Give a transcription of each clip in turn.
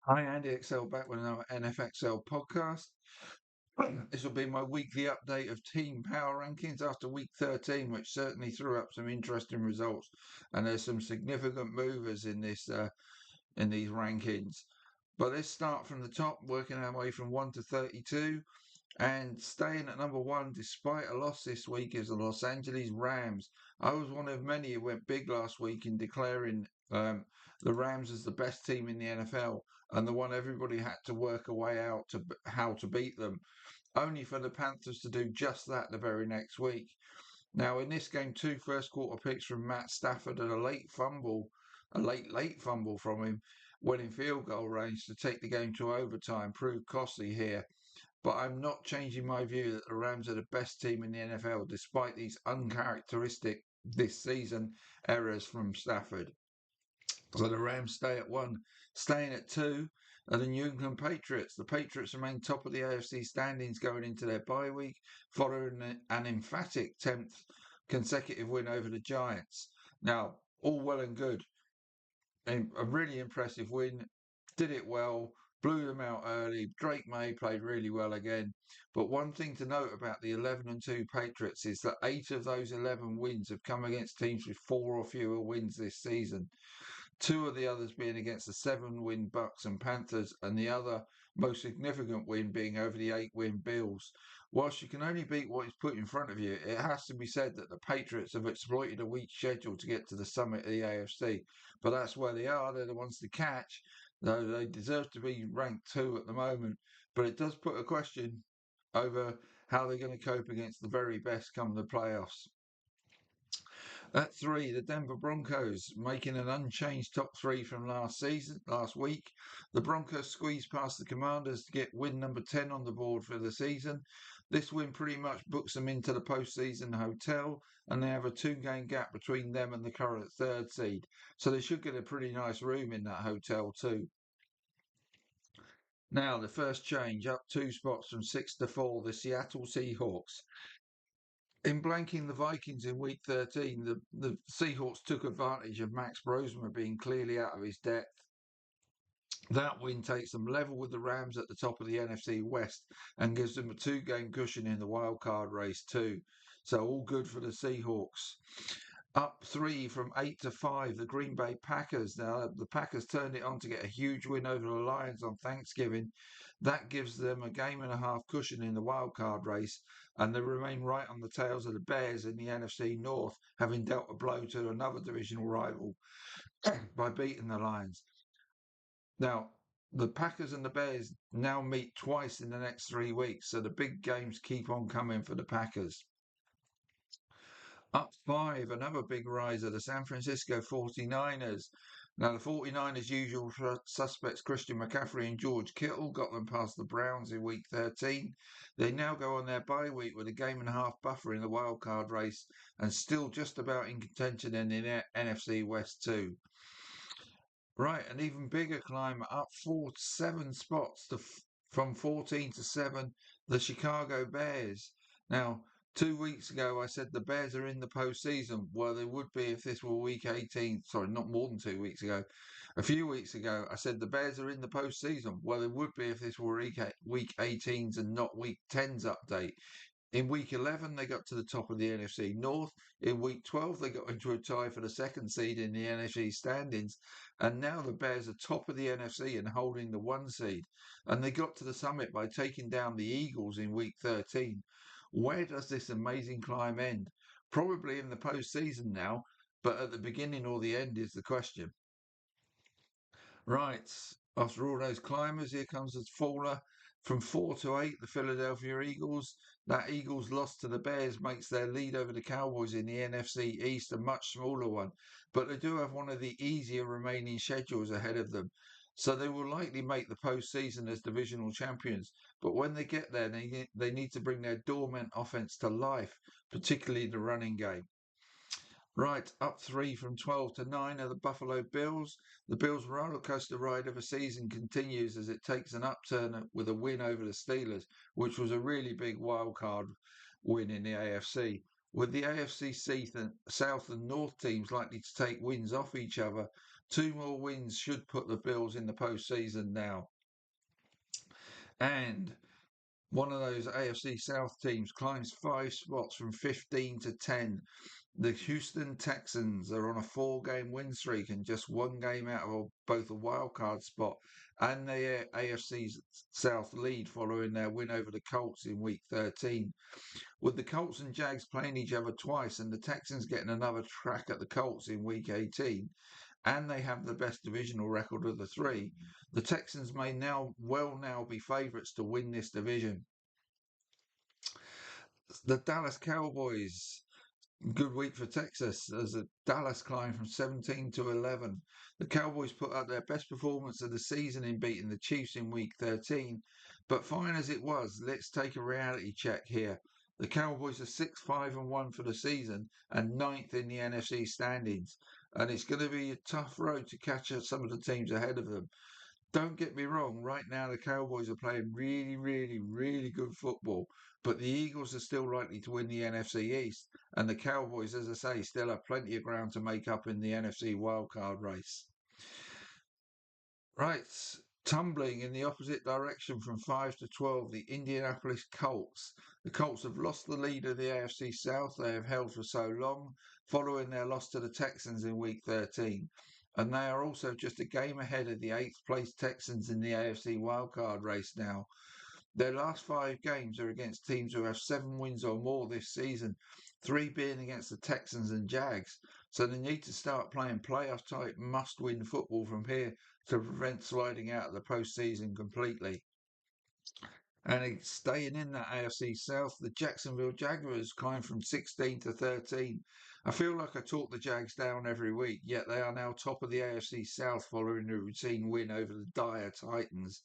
Hi, Andy XL back with another NFXL podcast. This will be my weekly update of team power rankings after week 13, which certainly threw up some interesting results. And there's some significant movers in in these rankings. But let's start from the top, working our way from 1 to 32. And staying at number one despite a loss this week is the Los Angeles Rams. I was one of many who went big last week in declaring the Rams as the best team in the NFL and the one everybody had to work a way out to how to beat them, only for the Panthers to do just that the very next week. Now, in this game, two first quarter picks from Matt Stafford and a late fumble from him, winning field goal range to take the game to overtime, proved costly here, but I'm not changing my view that the Rams are the best team in the NFL despite these uncharacteristic this season errors from Stafford. So the Rams stay at one. Staying at two are the New England Patriots. The Patriots remain top of the AFC standings going into their bye week, following an emphatic 10th consecutive win over the Giants. Now, all well and good. A really impressive win. Did it well, blew them out early. Drake May played really well again. But one thing to note about the 11-2 Patriots is that 8 of those 11 wins have come against teams with 4 or fewer wins this season. Two of the others being against the 7-win Bucks and Panthers, and the other most significant win being over the 8-win Bills. Whilst you can only beat what is put in front of you, it has to be said that the Patriots have exploited a weak schedule to get to the summit of the AFC. But that's where they are. They're the ones to catch, though they deserve to be ranked 2 at the moment. But it does put a question over how they're going to cope against the very best come the playoffs. At three, the Denver Broncos, making an unchanged top three from last week. The Broncos squeezed past the Commanders to get win number 10 on the board for the season. This win pretty much books them into the postseason hotel, and they have a 2-game gap between them and the current third seed. So they should get a pretty nice room in that hotel too. Now, the first change up 2 spots from 6 to 4, the Seattle Seahawks. In blanking the Vikings in week 13, the Seahawks took advantage of Max Brosmer being clearly out of his depth. That win takes them level with the Rams at the top of the NFC West and gives them a 2-game cushion in the wild card race too. So all good for the Seahawks. Up 3 from 8 to 5, the Green Bay Packers. Now, the Packers turned it on to get a huge win over the Lions on Thanksgiving. That gives them a game and a half cushion in the wild card race, and they remain right on the tails of the Bears in the NFC North, having dealt a blow to another divisional rival by beating the Lions. Now, the Packers and the Bears now meet twice in the next 3 weeks, so the big games keep on coming for the Packers. Up 5, another big riser, the San Francisco 49ers. Now, the 49ers' usual suspects, Christian McCaffrey and George Kittle, got them past the Browns in week 13. They now go on their bye week with a game and a half buffer in the wildcard race and still just about in contention in the NFC West too. Right, an even bigger climb up 7 spots from 14 to 7, the Chicago Bears. Now, 2 weeks ago, I said the Bears are in the postseason. Well, they would be if this were week 18. Sorry, not more than 2 weeks ago. A few weeks ago, I said the Bears are in the postseason. Well, they would be if this were week 18's and not week 10's update. In week 11, they got to the top of the NFC North. In week 12, they got into a tie for the second seed in the NFC standings. And now the Bears are top of the NFC and holding the 1 seed. And they got to the summit by taking down the Eagles in week 13. Where does this amazing climb end? Probably in the postseason now, but at the beginning or the end is the question. Right, after all those climbers, here comes the faller. From 4 to 8, the Philadelphia Eagles. That Eagles loss to the Bears makes their lead over the Cowboys in the NFC East a much smaller one, but they do have one of the easier remaining schedules ahead of them. So they will likely make the postseason as divisional champions. But when they get there, they need to bring their dormant offense to life, particularly the running game. Right, up 3 from 12 to 9 are the Buffalo Bills. The Bills' rollercoaster ride of a season continues as it takes an upturn with a win over the Steelers, which was a really big wildcard win in the AFC. With the AFC South and North teams likely to take wins off each other, 2 more wins should put the Bills in the postseason now. And one of those AFC South teams climbs 5 spots from 15 to 10. The Houston Texans are on a 4-game win streak and just 1 game out of both a wild card spot and the AFC South lead following their win over the Colts in Week 13. With the Colts and Jags playing each other twice and the Texans getting another crack at the Colts in Week 18, and they have the best divisional record of the three, the Texans may now be favourites to win this division. The Dallas Cowboys, good week for Texas as the Dallas climbed from 17 to 11. The Cowboys put up their best performance of the season in beating the Chiefs in Week 13. But fine as it was, let's take a reality check here. The Cowboys are 6-5-1 for the season and 9th in the NFC standings. And it's going to be a tough road to catch some of the teams ahead of them. Don't get me wrong, right now the Cowboys are playing really, really, really good football, but the Eagles are still likely to win the NFC East, and the Cowboys, as I say, still have plenty of ground to make up in the NFC wildcard race. Right, tumbling in the opposite direction from 5 to 12, the Indianapolis Colts. The Colts have lost the lead of the AFC South they have held for so long, following their loss to the Texans in Week 13. And they are also just a game ahead of the 8th place Texans in the AFC wildcard race now. Their last 5 games are against teams who have 7 wins or more this season, 3 being against the Texans and Jags. So they need to start playing playoff type must win football from here to prevent sliding out of the postseason completely. And staying in that AFC South, the Jacksonville Jaguars climbed from 16 to 13. I feel like I talk the Jags down every week, yet they are now top of the AFC South following a routine win over the dire Titans.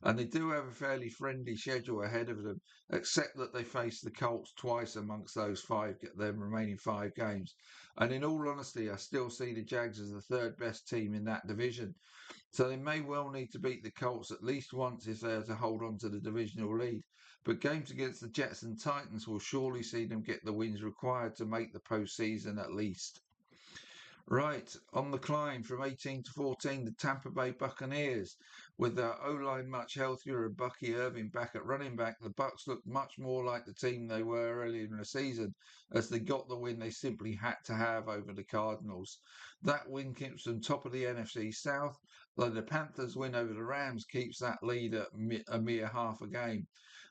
And they do have a fairly friendly schedule ahead of them, except that they face the Colts twice amongst those their remaining 5 games. And in all honesty, I still see the Jags as the third best team in that division. So they may well need to beat the Colts at least once if they are to hold on to the divisional lead. But games against the Jets and Titans will surely see them get the wins required to make the postseason at least. Right, on the climb from 18 to 14, the Tampa Bay Buccaneers. With their O-line much healthier and Bucky Irving back at running back, the Bucs looked much more like the team they were earlier in the season as they got the win they simply had to have over the Cardinals. That win keeps them top of the NFC South, though the Panthers' win over the Rams keeps that lead at a mere half a game.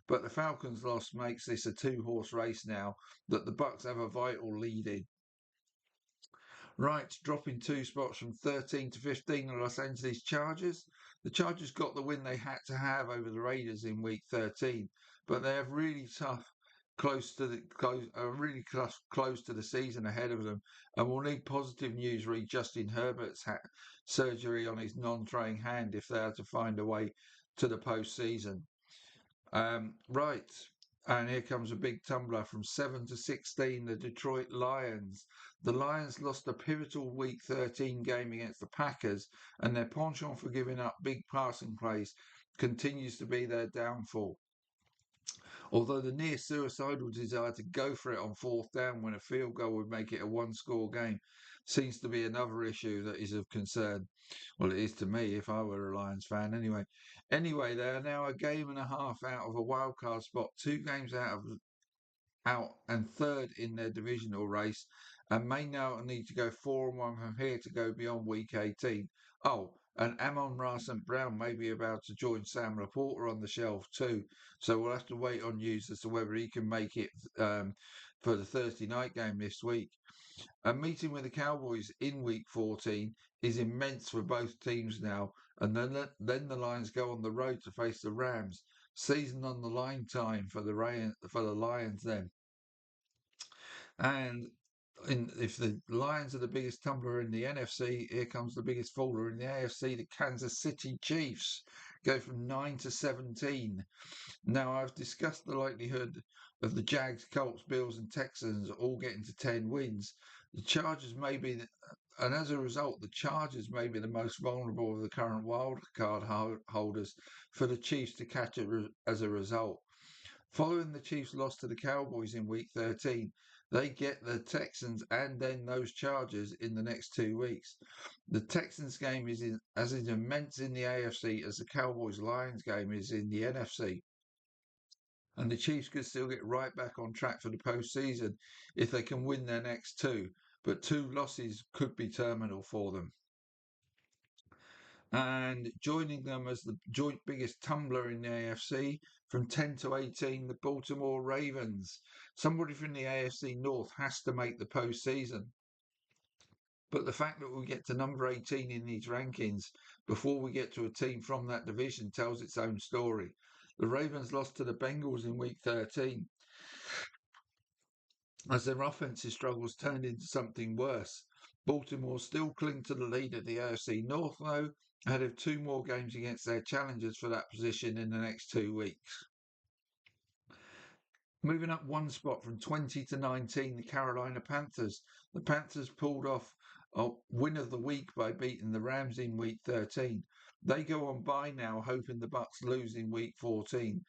But the Falcons' loss makes this a 2-horse race now that the Bucs have a vital lead in. Right, dropping 2 spots from 13 to 15, the Los Angeles Chargers. The Chargers got the win they had to have over the Raiders in Week 13, but they have really close to the season ahead of them, and will need positive news re Justin Herbert's surgery on his non-throwing hand if they are to find a way to the postseason. Right. And here comes a big tumbler from 7 to 16, the Detroit Lions. The Lions lost a pivotal Week 13 game against the Packers, and their penchant for giving up big passing plays continues to be their downfall. Although the near suicidal desire to go for it on 4th down when a field goal would make it a 1-score game seems to be another issue that is of concern. Well, it is to me if I were a Lions fan anyway. Anyway, they are now a game and a half out of a wildcard spot, 2 games out and third in their divisional race, and may now need to go 4-1 from here to go beyond Week 18. Oh, and Amon-Ra St. Brown may be about to join Sam Laporta on the shelf too, so we'll have to wait on news as to whether he can make it for the Thursday night game this week. A meeting with the Cowboys in Week 14 is immense for both teams now, and then the Lions go on the road to face the Rams. Season on the line time for the Lions then. And if the Lions are the biggest tumbler in the NFC, here comes the biggest faller in the AFC. The Kansas City Chiefs go from 9 to 17. Now, I've discussed the likelihood of the Jags, Colts, Bills, and Texans all getting to 10 wins. The Chargers may be, and as a result, the Chargers may be the most vulnerable of the current wildcard holders for the Chiefs to catch as a result. Following the Chiefs' loss to the Cowboys in Week 13, They get the Texans and then those Chargers in the next 2 weeks. The Texans game is as immense in the AFC as the Cowboys-Lions game is in the NFC. And the Chiefs could still get right back on track for the postseason if they can win their next two. But 2 losses could be terminal for them. And joining them as the joint biggest tumbler in the AFC from 10 to 18, the Baltimore Ravens. Somebody from the AFC North has to make the postseason. But the fact that we get to number 18 in these rankings before we get to a team from that division tells its own story. The Ravens lost to the Bengals in week 13 as their offensive struggles turned into something worse. Baltimore still cling to the lead of the AFC North, though, ahead of 2 more games against their challengers for that position in the next 2 weeks. Moving up 1 spot from 20 to 19, the Carolina Panthers. The Panthers pulled off a win of the week by beating the Rams in week 13. They go on bye now, hoping the Bucks lose in week 14.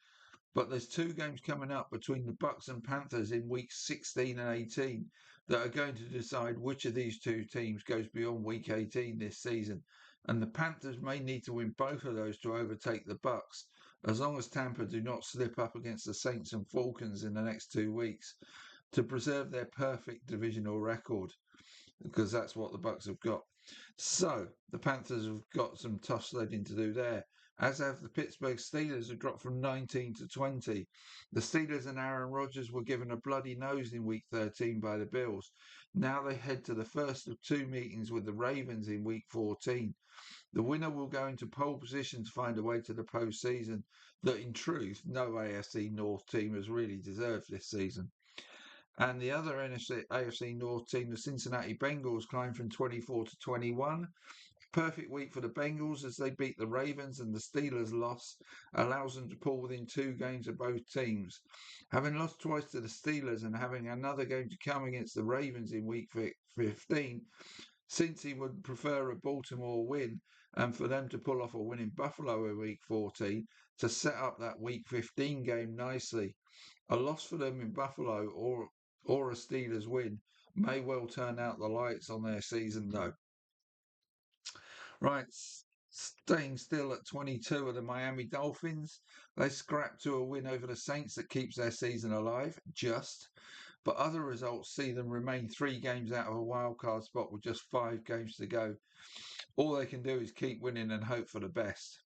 But there's 2 games coming up between the Bucks and Panthers in weeks 16 and 18 that are going to decide which of these 2 teams goes beyond week 18 this season. And the Panthers may need to win both of those to overtake the Bucks, as long as Tampa do not slip up against the Saints and Falcons in the next 2 weeks to preserve their perfect divisional record, because that's what the Bucks have got. So the Panthers have got some tough sledding to do there, as have the Pittsburgh Steelers, who dropped from 19 to 20. The Steelers and Aaron Rodgers were given a bloody nose in week 13 by the Bills. Now they head to the first of 2 meetings with the Ravens in week 14. The winner will go into pole position to find a way to the postseason that, in truth, no AFC North team has really deserved this season. And the other AFC North team, the Cincinnati Bengals, climbed from 24 to 21. Perfect week for the Bengals as they beat the Ravens, and the Steelers' loss allows them to pull within 2 games of both teams. Having lost twice to the Steelers and having another game to come against the Ravens in week 15, Cincy would prefer a Baltimore win and for them to pull off a win in Buffalo in week 14 to set up that week 15 game nicely. A loss for them in Buffalo or a Steelers win may well turn out the lights on their season, though. Right, staying still at 22 are the Miami Dolphins. They scrapped to a win over the Saints that keeps their season alive, but other results see them remain 3 games out of a wildcard spot with just 5 games to go. All they can do is keep winning and hope for the best.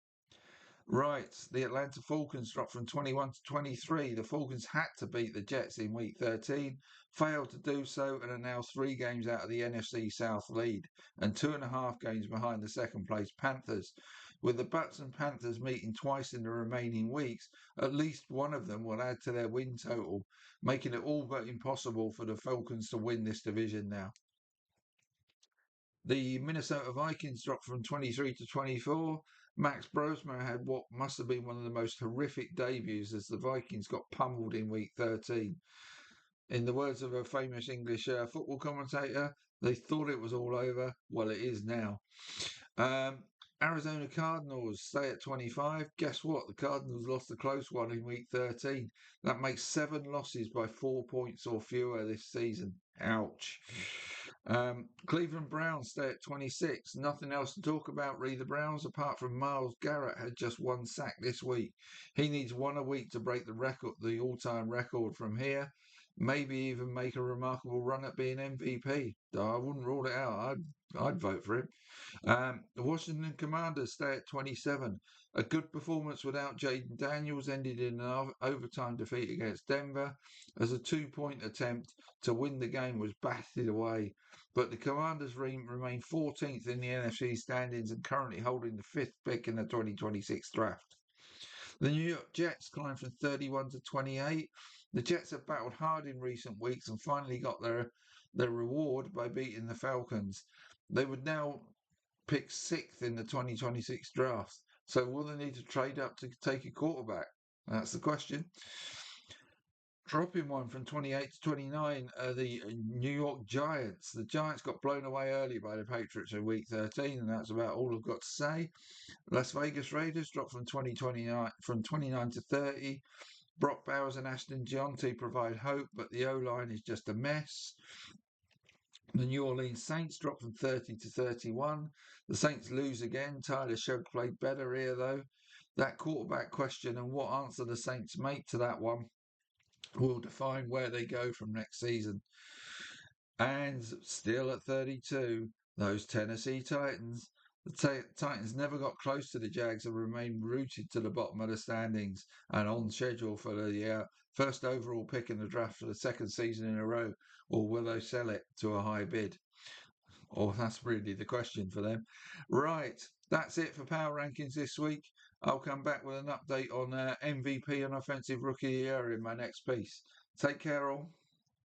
Right, the Atlanta Falcons dropped from 21 to 23. The Falcons had to beat the Jets in week 13, failed to do so, and are now 3 games out of the NFC South lead and 2.5 games behind the second place Panthers. With the Bucks and Panthers meeting twice in the remaining weeks, at least one of them will add to their win total, making it all but impossible for the Falcons to win this division now. The Minnesota Vikings dropped from 23 to 24. Max Brosmer had what must have been one of the most horrific debuts as the Vikings got pummeled in week 13. In the words of a famous English football commentator, they thought it was all over. Well, it is now. Arizona Cardinals stay at 25. Guess what? The Cardinals lost a close one in week 13. That makes 7 losses by 4 points or fewer this season. Ouch. Cleveland Browns stay at 26. Nothing else to talk about, re the Browns, apart from Myles Garrett had just 1 sack this week. He needs 1 a week to break the all-time record from here. Maybe even make a remarkable run at being MVP. Though I wouldn't rule it out. I'd vote for him. The Washington Commanders stay at 27. A good performance without Jaden Daniels ended in an overtime defeat against Denver as a 2-point attempt to win the game was batted away. But the Commanders remain 14th in the NFC standings and currently holding the 5th pick in the 2026 draft. The New York Jets climbed from 31 to 28. The Jets have battled hard in recent weeks and finally got their reward by beating the Falcons. They would now pick 6th in the 2026 draft. So will they need to trade up to take a quarterback? That's the question. Dropping one from 28 to 29 are the New York Giants. The Giants got blown away early by the Patriots in week 13, and that's about all I've got to say. Las Vegas Raiders dropped from 29 to 30. Brock Bowers and Ashton Gianti provide hope, but the O-line is just a mess. The New Orleans Saints drop from 30 to 31. The Saints lose again. Tyler Shough played better here, though. That quarterback question and what answer the Saints make to that one will define where they go from next season. And still at 32, those Tennessee Titans. The Titans never got close to the Jags and remain rooted to the bottom of the standings and on schedule for the first overall pick in the draft for the second season in a row. Or will they sell it to a high bid? Or that's really the question for them. Right, that's it for Power Rankings this week. I'll come back with an update on MVP and Offensive Rookie of the Year in my next piece. Take care all.